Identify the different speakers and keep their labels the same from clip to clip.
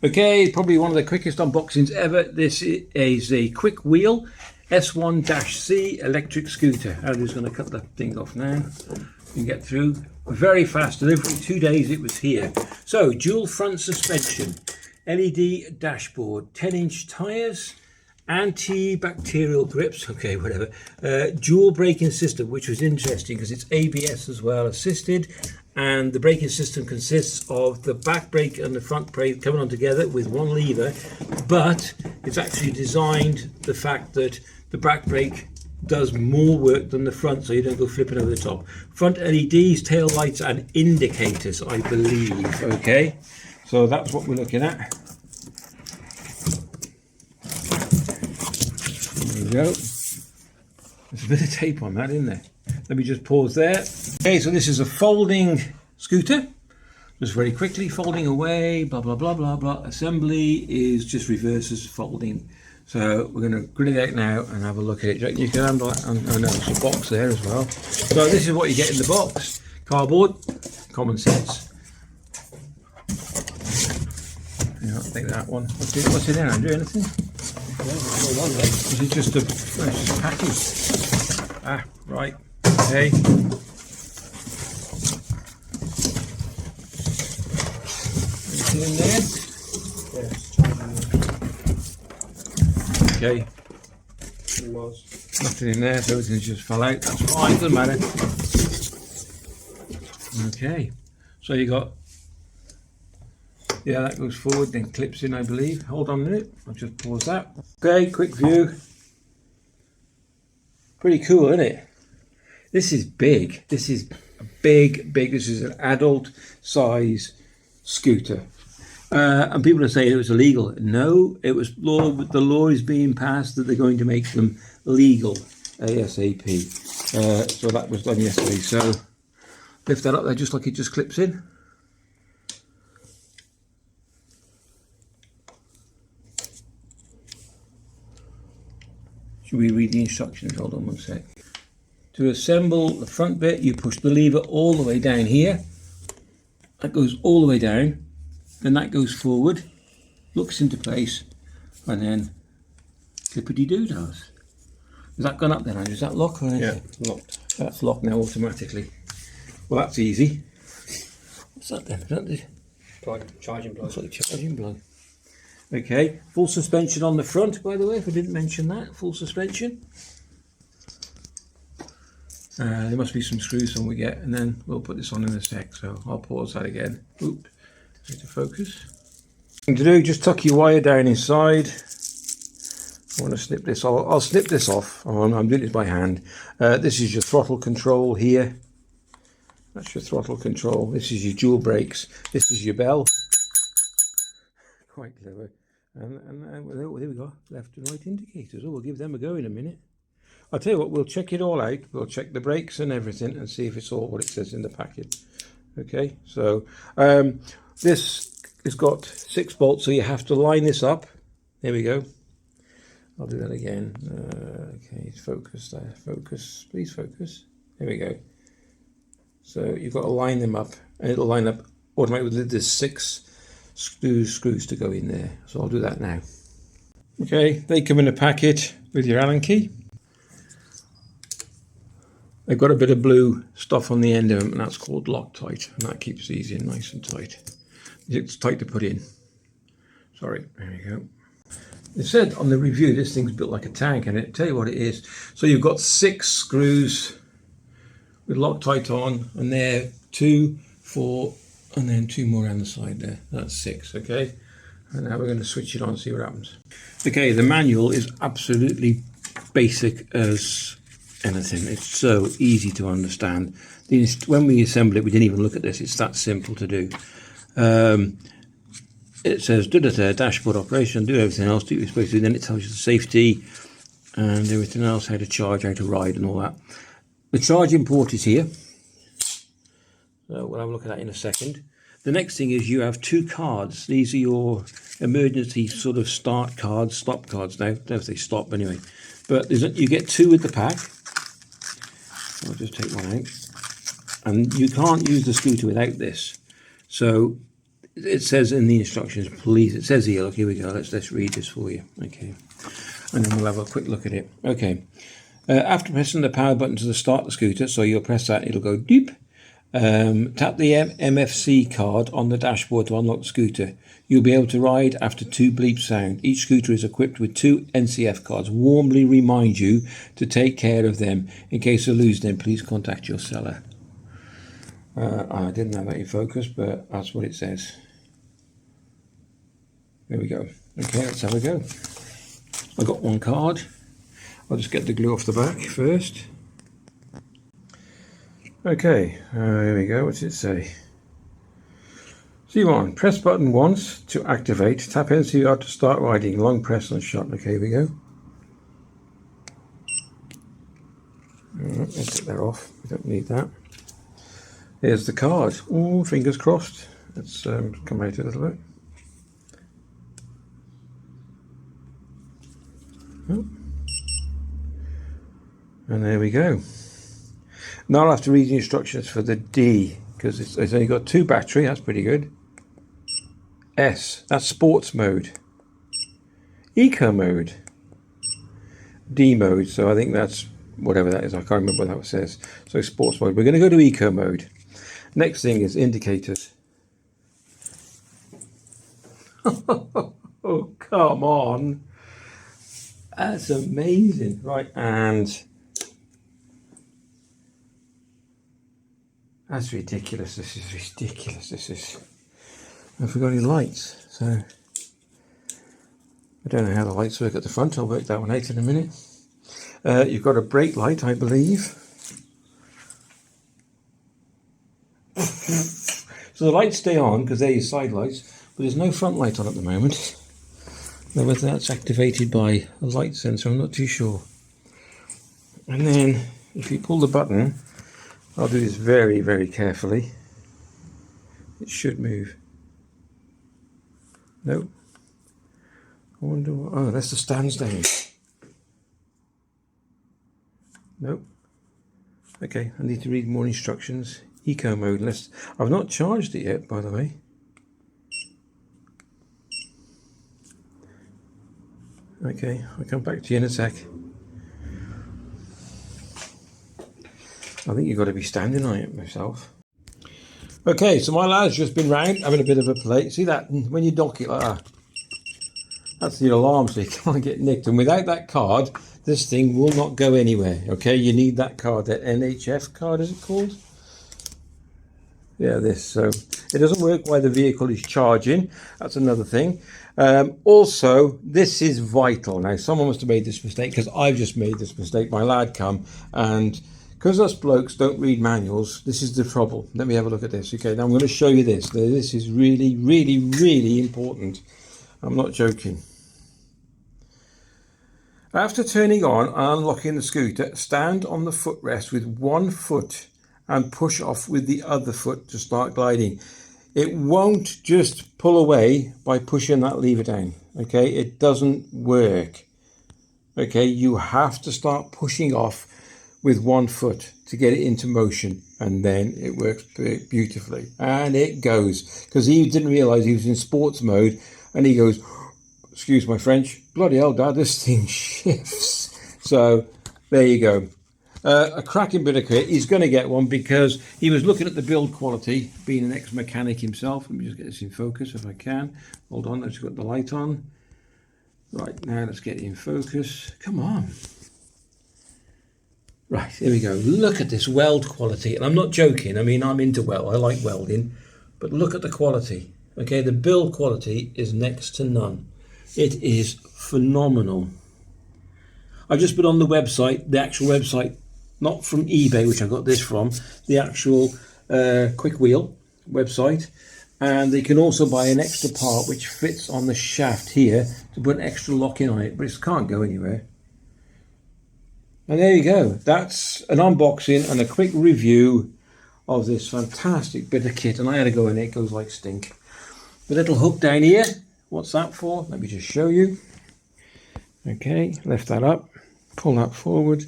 Speaker 1: Okay, probably one of the quickest unboxings ever. This is a Kuickwheel S1-C electric scooter. I'm just going to cut the thing off now. You can get through. Very fast delivery, 2 days it was here. So, dual front suspension, LED dashboard, 10-inch tyres, antibacterial grips, okay, whatever. Dual braking system, which was interesting because it's ABS as well, assisted. And the braking system consists of the back brake and the front brake coming on together with one lever, but it's actually designed the fact that the back brake does more work than the front, so you don't go flipping over the top. Front LEDs, tail lights and indicators, I believe. Okay, so that's what we're looking at. There we go. There's a bit of tape on that, isn't there? Let me just pause there. Okay, so this is a folding scooter. Just very quickly, folding away, blah, blah, blah, blah, blah. Assembly is just reverses folding. So we're going to grill it out now and have a look at it. You can handle it. Oh no, there's a box there as well. So this is what you get in the box. Cardboard, common sense. Yeah, I'll take that one. What's in there, Andrew? Anything? Is it just a package? Ah, right. Okay. Anything in there?
Speaker 2: Yes.
Speaker 1: Okay.
Speaker 2: It was.
Speaker 1: Nothing in there, so everything just fell out. That's fine, doesn't matter. Okay. So you got, yeah, that goes forward, then clips in, I believe. Hold on a minute. I'll just pause that. Okay, quick view. Pretty cool, isn't it? This is big. This is big. This is an adult size scooter. And people are saying it was illegal. No, it was law. The law is being passed that they're going to make them legal ASAP. So that was done yesterday. So lift that up there just like it just clips in. Should we read the instructions? Hold on one sec. To assemble the front bit, you push the lever all the way down here. That goes all the way down. Then that goes forward, looks into place, and then clippity-doo does. Has that gone up then, Andrew? Is that locked?
Speaker 2: Yeah, locked.
Speaker 1: That's locked now automatically. Well, that's easy. What's that then? Is that the
Speaker 2: Plug, charging plug.
Speaker 1: looks like a charging plug. Okay, full suspension on the front, by the way, if I didn't mention that. Full suspension. There must be some screws on we get, and then we'll put this on in a sec, so I'll pause that again. Oop, to focus. Thing to do, just tuck your wire down inside. I want to snip this off. I'll snip this off. I'm doing this by hand. This is your throttle control here. That's your throttle control. This is your dual brakes. This is your bell. Quite clever. And there we go. Left and right indicators. Oh, we'll give them a go in a minute. I'll tell you what, we'll check it all out. We'll check the brakes and everything and see if it's all what it says in the packet. Okay, so this has got 6 bolts, so you have to line this up. There we go. I'll do that again. Okay, focus there. Focus, please focus. There we go. So you've got to line them up, and it'll line up automatically. There's 6 screws to go in there. So I'll do that now. Okay, they come in a packet with your Allen key. They've got a bit of blue stuff on the end of them, and that's called Loctite, and that keeps these in nice and tight. It's tight to put in. Sorry, there we go. It said on the review this thing's built like a tank, and I'll tell you what it is. So you've got 6 screws with Loctite on, and there 2, 4, and then 2 more around the side there. That's 6, okay? And now we're going to switch it on and see what happens. Okay, the manual is absolutely basic as anything. It's so easy to understand. When we assemble it, we didn't even look at this. It's that simple to do. It says dashboard operation, do everything else, do what you're supposed to do. Then it tells you the safety and everything else, how to charge, how to ride and all that. The charging port is here. So we'll have a look at that in a second. The next thing is you have 2 cards. These are your emergency sort of start cards, stop cards now. I don't know if they stop anyway. But you get 2 with the pack. I'll just take one out. And you can't use the scooter without this. So it says in the instructions, please, it says here, look, here we go, let's read this for you, okay, and then we'll have a quick look at it. Okay, after pressing the power button to start the scooter, so you'll press that, it'll go deep. Tap the MFC card on the dashboard to unlock the scooter. You'll be able to ride after 2 bleeps sound. Each scooter is equipped with 2 NCF cards. Warmly remind you to take care of them. In case you lose them, please contact your seller. I didn't have that in focus, but that's what it says. There we go. Okay, let's have a go. I got 1 card. I'll just get the glue off the back first. Okay, here we go. What's it say? C1, press button once to activate. Tap NCR to start riding. Long press and shot. Okay, here we go. Let's take that off. We don't need that. Here's the card. Oh, fingers crossed. Let's come out a little bit. Oh. And there we go. Now I'll have to read the instructions for the D, because it's only got 2 battery. That's pretty good. S, that's sports mode. Eco mode. D mode, so I think that's whatever that is. I can't remember what that says. So sports mode. We're going to go to eco mode. Next thing is indicators. Oh, come on. That's amazing. Right, and that's ridiculous. This is ridiculous. This is. Have we got any lights? So I don't know how the lights work at the front. I'll work that one out in a minute. You've got a brake light, I believe. So the lights stay on because they're your side lights, but there's no front light on at the moment. Now whether that's activated by a light sensor, I'm not too sure. And then if you pull the button, I'll do this very, very carefully. It should move. Nope. I wonder what, oh, that's the stands down. Nope. Okay, I need to read more instructions. Eco mode. I've not charged it yet, by the way. Okay, I'll come back to you in a sec. I think you've got to be standing on it myself. Okay, so my lad's just been round having a bit of a play. See that? When you dock it like that, that's the alarm, so you can't get nicked. And without that card, this thing will not go anywhere. Okay, you need that card, that NHF card, is it called? Yeah, this. So it doesn't work while the vehicle is charging. That's another thing. Also, this is vital. Now, someone must have made this mistake, because I've just made this mistake. My lad come, and because us blokes don't read manuals, this is the trouble. Let me have a look at this. Okay, now I'm going to show you this. This is really, really, really important. I'm not joking. After turning on and unlocking the scooter, stand on the footrest with 1 foot and push off with the other foot to start gliding. It won't just pull away by pushing that lever down. Okay, it doesn't work. Okay, you have to start pushing off with 1 foot to get it into motion, and then it works beautifully. And it goes, because he didn't realize he was in sports mode, and he goes, excuse my French, bloody hell, Dad, this thing shifts. So there you go. A cracking bit of kit. He's going to get one because he was looking at the build quality, being an ex-mechanic himself. Let me just get this in focus if I can. Hold on, let's got the light on. Right, now let's get it in focus. Come on. Right, here we go. Look at this weld quality. And I'm not joking. I mean, I'm into weld. I like welding. But look at the quality. Okay, the build quality is next to none. It is phenomenal. I've just put on the website, the actual website, not from eBay, which I got this from, the actual Kuickwheel website. And they can also buy an extra part which fits on the shaft here to put an extra lock in on it, but it can't go anywhere. And there you go. That's an unboxing and a quick review of this fantastic bit of kit. And I had to go in it, it goes like stink. The little hook down here, what's that for? Let me just show you. Okay, lift that up, pull that forward.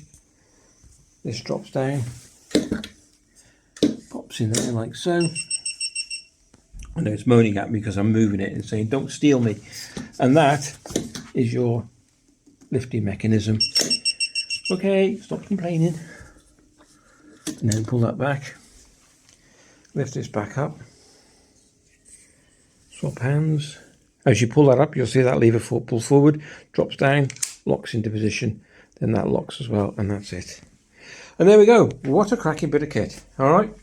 Speaker 1: This drops down, pops in there like so. I know it's moaning at me because I'm moving it and saying, don't steal me. And that is your lifting mechanism. Okay, stop complaining. And then pull that back. Lift this back up. Swap hands. As you pull that up, you'll see that lever pulls forward, drops down, locks into position. Then that locks as well, and that's it. And there we go. What a cracking bit of kit. All right.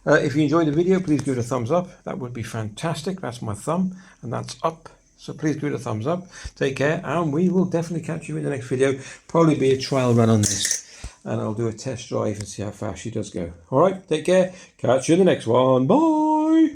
Speaker 1: If you enjoyed the video, please give it a thumbs up. That would be fantastic. That's my thumb, and that's up. So please give it a thumbs up. Take care, and we will definitely catch you in the next video. Probably be a trial run on this, and I'll do a test drive and see how fast she does go. All right. Take care. Catch you in the next one. Bye.